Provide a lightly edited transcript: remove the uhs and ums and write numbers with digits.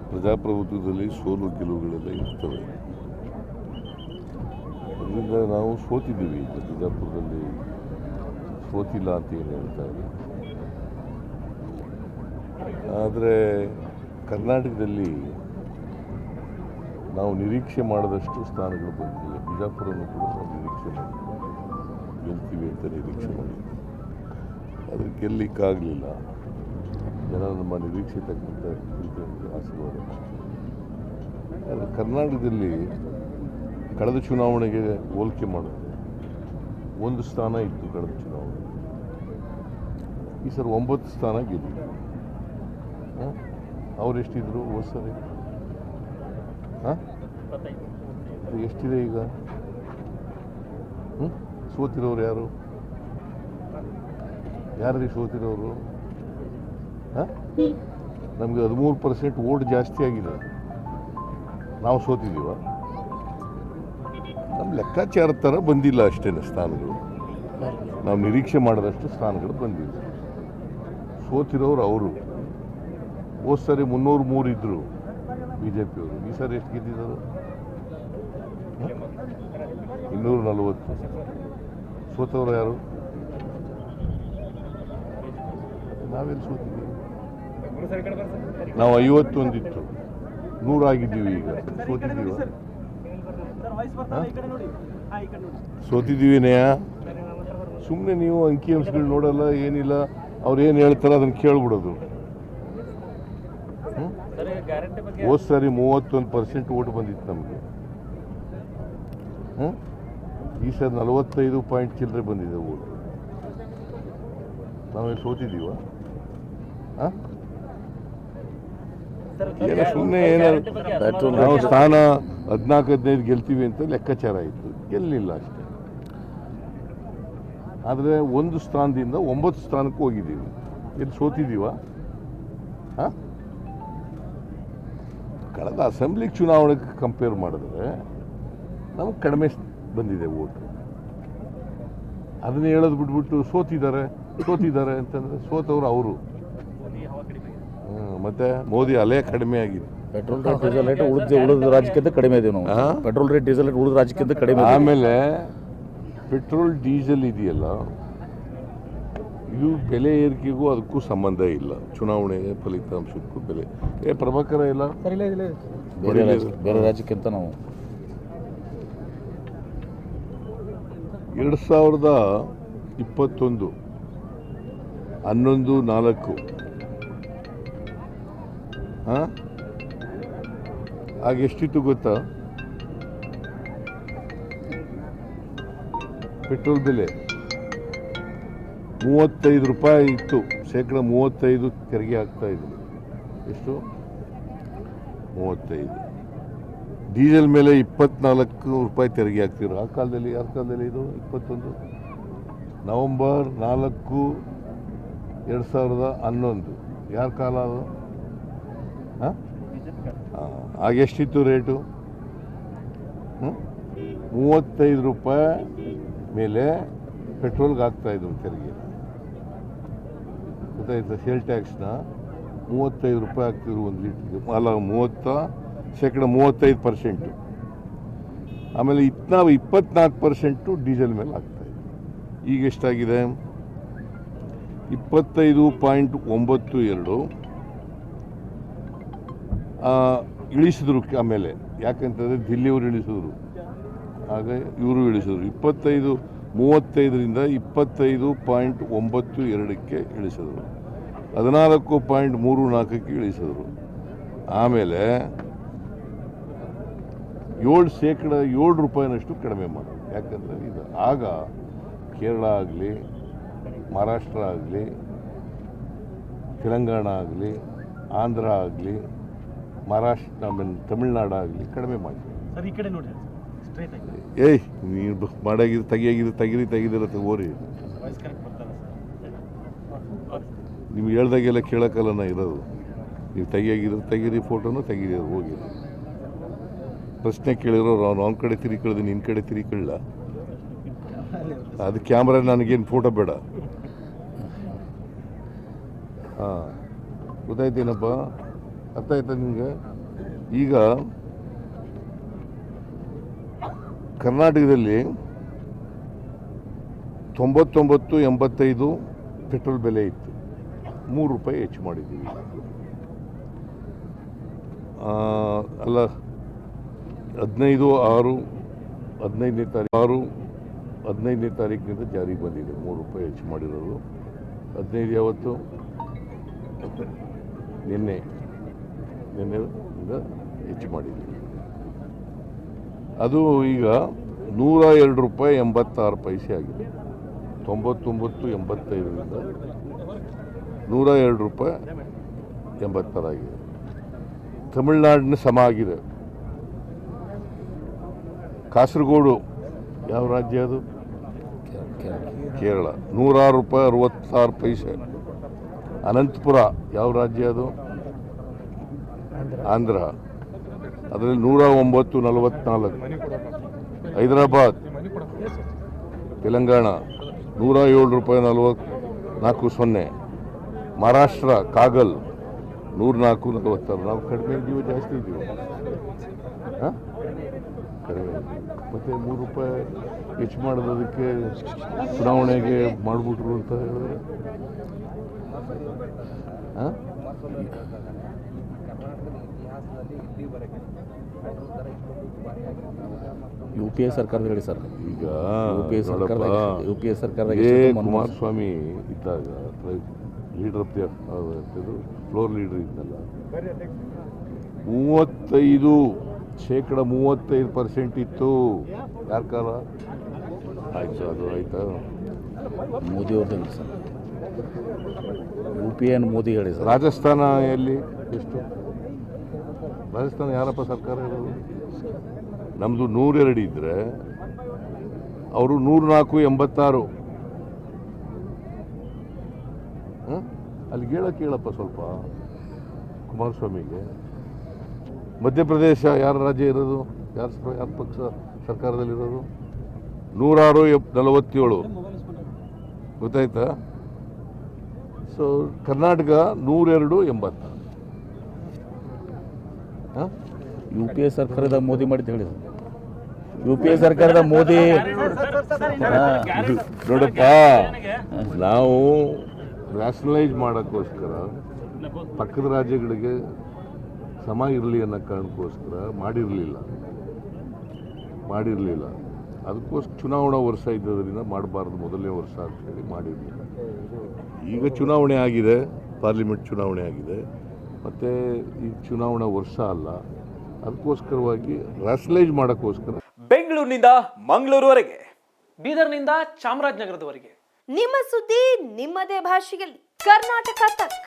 ಪ್ರಜಾಪ್ರಭುತ್ವದಲ್ಲಿ ಸೋಲು ಗೆಲುವುಗಳೆಲ್ಲ ಇರ್ತವೆ. ಅದರಿಂದ ನಾವು ಸೋತಿದ್ದೀವಿ. ಈಗ ಬಿಜಾಪುರದಲ್ಲಿ ಸೋತಿಲ್ಲ ಅಂತ ಏನು ಹೇಳ್ತಾರೆ. ಆದರೆ ಕರ್ನಾಟಕದಲ್ಲಿ ನಾವು ನಿರೀಕ್ಷೆ ಮಾಡಿದಷ್ಟು ಸ್ಥಾನಗಳು ಬಂದಿಲ್ಲ. ಬಿಜಾಪುರನ್ನು ಕೂಡ ನಾವು ನಿರೀಕ್ಷೆ ಮಾಡಿದ್ವಿ, ಗೆಲ್ತೀವಿ ಅಂತ ನಿರೀಕ್ಷೆ ಮಾಡಿದ್ವಿ. ಅದು ಗೆಲ್ಲಲಿಕ್ಕಾಗಲಿಲ್ಲ. ಜನ ನಮ್ಮ ನಿರೀಕ್ಷೆ ತಕ್ಕಂಥ ಫಲಿತಾಂಶ ಆಶೀರ್ವಾದ. ಆದರೆ ಕರ್ನಾಟಕದಲ್ಲಿ ಕಳೆದ ಚುನಾವಣೆಗೆ ಹೋಲಿಕೆ ಮಾಡಿದ್ರೆ ಒಂದು ಸ್ಥಾನ ಇತ್ತು ಕಳೆದ ಚುನಾವಣೆ. ಈ ಸರಿ 9 ಸ್ಥಾನ ಗೆದ್ದಿದ್ರು. ಅವ್ರು ಎಷ್ಟಿದ್ರು ಹೋದ ಸರಿ? ಎಷ್ಟಿದೆ ಈಗ? ಸೋತಿರೋರು ಯಾರು? ಯಾರಿಗೆ ಸೋತಿರೋರು? ನಮಗೆ 13% ವೋಟ್ ಜಾಸ್ತಿ ಆಗಿದೆ. ನಾವು ಸೋತಿದ್ದೀವ? ನಮ್ಮ ಲೆಕ್ಕಾಚಾರ ಥರ ಬಂದಿಲ್ಲ ಅಷ್ಟೇ ಸ್ಥಾನಗಳು. ನಾವು ನಿರೀಕ್ಷೆ ಮಾಡಿದಷ್ಟು ಸ್ಥಾನಗಳು ಬಂದಿಲ್ಲ. ಸೋತಿರೋರು ಅವರು. ಹೋದ ಸರಿ 303 ಇದ್ದರು ಬಿ ಜೆ ಪಿಯವರು. ಈ ಸಾರಿ ಎಷ್ಟು ಗೆದ್ದಿದ್ದಾರೆ? 240. ಸೋತವರು ಯಾರು? ನಾವೆಲ್ಲಿ ಸೋತಿದ್ದೀವಿ? ನಾವು 51 ಇತ್ತು, 100 ಆಗಿದ್ದೀವಿ. ಈಗ ಸೋತಿದ್ದೀವ? ಸೋತಿದ್ದೀವಿನೆಯಾ? ಸುಮ್ಮನೆ ನೀವು ಅಂಕಿಅಂಶಗಳು ನೋಡಲ್ಲ, ಏನಿಲ್ಲ. ಅವ್ರು ಏನು ಹೇಳ್ತಾರೆ ಅದನ್ನು ಕೇಳ್ಬಿಡೋದು. ಹೋದ ಸಾರಿ 31% ಓಟ್ ಬಂದಿತ್ತು ನಮಗೆ. ಈ ಸಾರಿ 45 ಪಾಯಿಂಟ್ ಚಿಲ್ಲರೆ ಬಂದಿದೆ ಓಟ್. ನಾವೇ ಸೋತಿದ್ದೀವ? ಸುಮ್ಮನೆ ಏನಾದ್ರು ನಾವು ಸ್ಥಾನ 14-15 ಗೆಲ್ತೀವಿ ಅಂತ ಲೆಕ್ಕಾಚಾರ ಇತ್ತು, ಗೆಲ್ಲಿಲ್ಲ ಅಷ್ಟೇ. ಆದರೆ ಒಂದು ಸ್ಥಾನದಿಂದ 9 ಸ್ಥಾನಕ್ಕೆ ಹೋಗಿದ್ದೀವಿ. ಎಲ್ಲಿ ಸೋತಿದ್ದೀವ? ಕಳೆದ ಅಸೆಂಬ್ಲಿ ಚುನಾವಣೆಗೆ ಕಂಪೇರ್ ಮಾಡಿದ್ರೆ ನಮಗೆ ಕಡಿಮೆ ಬಂದಿದೆ ಓಟು. ಅದನ್ನೇ ಹೇಳೋದು ಬಿಟ್ಬಿಟ್ಟು ಸೋತಿದ್ದಾರೆ ಅಂತಂದರೆ ಸೋತವರು ಅವರು. ಮತ್ತೆ ಮೋದಿ ಅಲೆ ಕಡಿಮೆ ಆಗಿದೆ. ಪೆಟ್ರೋಲ್ ರೇಟ್, ಡೀಸೆಲ್ ರೇಟ್ ಉಳಿದ ರಾಜ್ಯಕ್ಕಿಂತ ಕಡಿಮೆ ಇದೆ. ನಾವು ಪೆಟ್ರೋಲ್ ರೇಟ್, ಡೀಸೆಲ್ ರೇಟ್ ಉಳಿದ ರಾಜ್ಯಕ್ಕಿಂತ ಕಡಿಮೆ. ಆಮೇಲೆ ಪೆಟ್ರೋಲ್ ಡೀಸೆಲ್ ಇದೆಯಲ್ಲ, ಇದು ಬೆಲೆ ಏರಿಕೆಗೂ ಅದಕ್ಕೂ ಸಂಬಂಧ ಇಲ್ಲ. ಚುನಾವಣೆ ಫಲಿತಾಂಶಕ್ಕೂ ಬೆಲೆ ಪ್ರಭಾಕರ ಇಲ್ಲ. ಬೇರೆ ರಾಜ್ಯಕ್ಕಿಂತ ನಾವು 2021 11/4 ಆಗ ಎಷ್ಟಿತ್ತು ಗೊತ್ತಾ ಪೆಟ್ರೋಲ್ ಬೆಲೆ? 35 ರೂಪಾಯಿ ಇತ್ತು. 35% ತೆರಿಗೆ ಆಗ್ತಾ ಇದ್ರು. ಎಷ್ಟು? 35. ಡೀಸೆಲ್ ಮೇಲೆ 24 ರೂಪಾಯಿ ತೆರಿಗೆ ಆಗ್ತಿದ್ರು. ಆ ಕಾಲದಲ್ಲಿ, ಯಾರ ಕಾಲದಲ್ಲಿ ಇದು? 21 ನವೆಂಬರ್ 4, 2011. ಯಾರ ಕಾಲ ಅದು? ಆಗ ಎಷ್ಟಿತ್ತು ರೇಟು? 35 ರೂಪಾಯಿ ಮೇಲೆ ಪೆಟ್ರೋಲ್ಗೆ ಆಗ್ತಾಯಿದ್ರು ತೆರಿಗೆ. ಗೊತ್ತಾಯ್ತಾ? ಸೇಲ್ ಟ್ಯಾಕ್ಸ್ನ 35 ರೂಪಾಯಿ ಆಗ್ತಿದ್ರು ಒಂದು ಲೀಟ್ರಿಗೆ. ಅಲ್ಲ, 35%. ಆಮೇಲೆ ನಾವು 24% ಡೀಸೆಲ್ ಮೇಲೆ ಆಗ್ತಾಯಿದೆ. ಈಗ ಎಷ್ಟಾಗಿದೆ? 25.92 ಇಳಿಸಿದ್ರು. ಆಮೇಲೆ ಯಾಕಂತಂದರೆ ದಿಲ್ಲಿಯವರು ಇಳಿಸಿದ್ರು, ಆಗ ಇವರು ಇಳಿಸಿದ್ರು. 35ರಿಂದ 25.92ಕ್ಕೆ ಇಳಿಸಿದ್ರು. 14.34ಕ್ಕೆ ಇಳಿಸಿದ್ರು. ಆಮೇಲೆ 7% 7 ರೂಪಾಯಿನಷ್ಟು ಕಡಿಮೆ ಮಾಡಿದ್ರು. ಯಾಕಂದರೆ ಇದು ಆಗ ಕೇರಳ ಆಗಲಿ, ಮಹಾರಾಷ್ಟ್ರ ಆಗಲಿ, ತೆಲಂಗಾಣ ಆಗಲಿ, ಆಂಧ್ರ ಆಗಲಿ, ತಮಿಳ್ನಾಡು ಆಗಲಿ ಕಡಿಮೆ ಮಾಡಿ. ಏಯ್, ನೀನು ಮಾಡಾಗಿದ್ದು ತೆಗೀದಿರತ್ತೆ ಓರಿ. ನಿಮ್ಗೆ ಹೇಳ್ದಾಗೆಲ್ಲ ಕೇಳೋಕ್ಕಲ್ಲ ನಾ ಇರೋದು. ನೀವು ತೆಗೀರಿ ಫೋಟೋನು ತೆಗೀರಿ, ಹೋಗಿ ಪ್ರಶ್ನೆ ಕೇಳಿರೋ ಅವ್ನ ಕಡೆ ತಿರುಗಿಳ್ದು ನಿನ್ನ ಕಡೆ ತಿರುಗಿಕೊಳ್ಳ. ಅದು ಕ್ಯಾಮ್ರಾ, ನನಗೇನು ಫೋಟೋ ಬೇಡ. ಗೊತ್ತಾಯ್ತೇನಪ್ಪ? ಅರ್ಥ ಆಯ್ತಾ ನಿಮಗೆ? ಈಗ ಕರ್ನಾಟಕದಲ್ಲಿ 99.85 ಪೆಟ್ರೋಲ್ ಬೆಲೆ ಇತ್ತು, 3 ರೂಪಾಯಿ ಹೆಚ್ಚು ಮಾಡಿದ್ದೀವಿ. ಅಲ್ಲ 15/6 15ನೇ ತಾರೀಕಿನಿಂದ ಜಾರಿಗೆ ಬಂದಿದೆ 3 ರೂಪಾಯಿ ಹೆಚ್ಚು ಮಾಡಿರೋದು. 15 ಯಾವತ್ತು? ನಿನ್ನೆಯಿಂದ ಹೆಚ್ಚು ಮಾಡಿದ್ದೀವಿ. ಅದು ಈಗ 102 ರೂಪಾಯಿ 86 ಪೈಸೆ ಆಗಿದೆ. 99.85ರಿಂದ 102 ರೂಪಾಯಿ 86 ಆಗಿದೆ. ತಮಿಳುನಾಡಿನ ಸಮ ಆಗಿದೆ. ಕಾಸರಗೋಡು ಯಾವ ರಾಜ್ಯ ಅದು? ಕೇರಳ 106 ರೂಪಾಯಿ 66 ಪೈಸೆ. ಅನಂತಪುರ ಯಾವ ರಾಜ್ಯ ಅದು? ಆಂಧ್ರ, ಅದರಲ್ಲಿ 109.44. ಹೈದರಾಬಾದ್, ತೆಲಂಗಾಣ 107 ರೂಪಾಯಿ 44.0. ಮಹಾರಾಷ್ಟ್ರ ಕಾಗಲ್ 104.46. ನಾವು ಕಡಿಮೆ ಇದ್ದೀವಿ, ಜಾಸ್ತಿ ಇದ್ದೀವಿ? ಕಡಿಮೆ. ಮತ್ತು 3 ರೂಪಾಯಿ ಹೆಚ್ಚು ಮಾಡೋದಕ್ಕೆ ಚುನಾವಣೆಗೆ ಮಾಡಿಬಿಟ್ರು ಅಂತ ಹೇಳಿದ್ರೆ UPA ಸರ್ಕಾರದ ಹೇಳಿ ಸರ್. ಈಗ UPA ಸರ್ಕಾರದಾಗ ಕುಮಾರಸ್ವಾಮಿ ಇದ್ದಾಗ leader of the floor leader ಇದ್ನಲ್ಲ, 35% ಇತ್ತು. ಯಾರ ಕಾಲ ಆಯ್ತು? ಅದು ಆಯ್ತಾ? ಮೋದಿ ಅವ್ರದ್ದು ಹೇಳಿ ಸರ್. UPA ಮೋದಿ ಹೇಳಿ ಸರ್. ರಾಜಸ್ಥಾನ ಎಲ್ಲಿ ಎಷ್ಟು? ರಾಜಸ್ಥಾನ ಯಾರಪ್ಪ ಸರ್ಕಾರ ಇರೋದು? ನಮ್ಮದು 102 ಇದ್ದರೆ ಅವರು 104.86. ಅಲ್ಲಿ ಕೇಳಪ್ಪ ಸ್ವಲ್ಪ ಕುಮಾರಸ್ವಾಮಿಗೆ. ಮಧ್ಯಪ್ರದೇಶ ಯಾರ ರಾಜ್ಯ ಇರೋದು? ಯಾರ ಪಕ್ಷ ಸರ್ಕಾರದಲ್ಲಿರೋದು? 106.47. ಗೊತ್ತಾಯ್ತಾ? ಸೊ ಕರ್ನಾಟಕ 102.86. UPA ಸರ್ಕಾರದ ಮೋದಿ ಮಾಡಿದ್ದು ಹೇಳಿ. UPA ಸರ್ಕಾರದ ಮೋದಿ ನೋಡಪ್ಪ, ನಾವು ರ್ಯಾಷನಲೈಸ್ ಮಾಡೋಕ್ಕೋಸ್ಕರ ಪಕ್ಕದ ರಾಜ್ಯಗಳಿಗೆ ಸಮ ಇರಲಿ ಅನ್ನೋ ಕಾರಣಕ್ಕೋಸ್ಕರ ಮಾಡಿರಲಿಲ್ಲ. ಅದಕ್ಕೋಸ್ಕರ ಚುನಾವಣಾ ವರ್ಷ ಇದ್ದದರಿಂದ ಮಾಡಬಾರ್ದು, ಮೊದಲನೇ ವರ್ಷ ಅಂತೇಳಿ ಮಾಡಿರಲಿಲ್ಲ. ಈಗ ಚುನಾವಣೆ ಆಗಿದೆ, ಪಾರ್ಲಿಮೆಂಟ್ ಚುನಾವಣೆ ಆಗಿದೆ, ಮತ್ತು ಈ ಚುನಾವಣಾ ವರ್ಷ ಅಲ್ಲ. ಅದಕ್ಕೋಸ್ಕರವಾಗಿ ರ್ಯಾಷನಲೈಸ್ ಮಾಡೋಕ್ಕೋಸ್ಕರ ಬೆಂಗಳೂರಿನಿಂದ ಮಂಗಳೂರುವರೆಗೆ, ಬೀದರ್ನಿಂದ ಚಾಮರಾಜನಗರದವರೆಗೆ ನಿಮ್ಮ ಸುದ್ದಿ ನಿಮ್ಮದೇ ಭಾಷೆಯಲ್ಲಿ. ಕರ್ನಾಟಕ ತಕ್.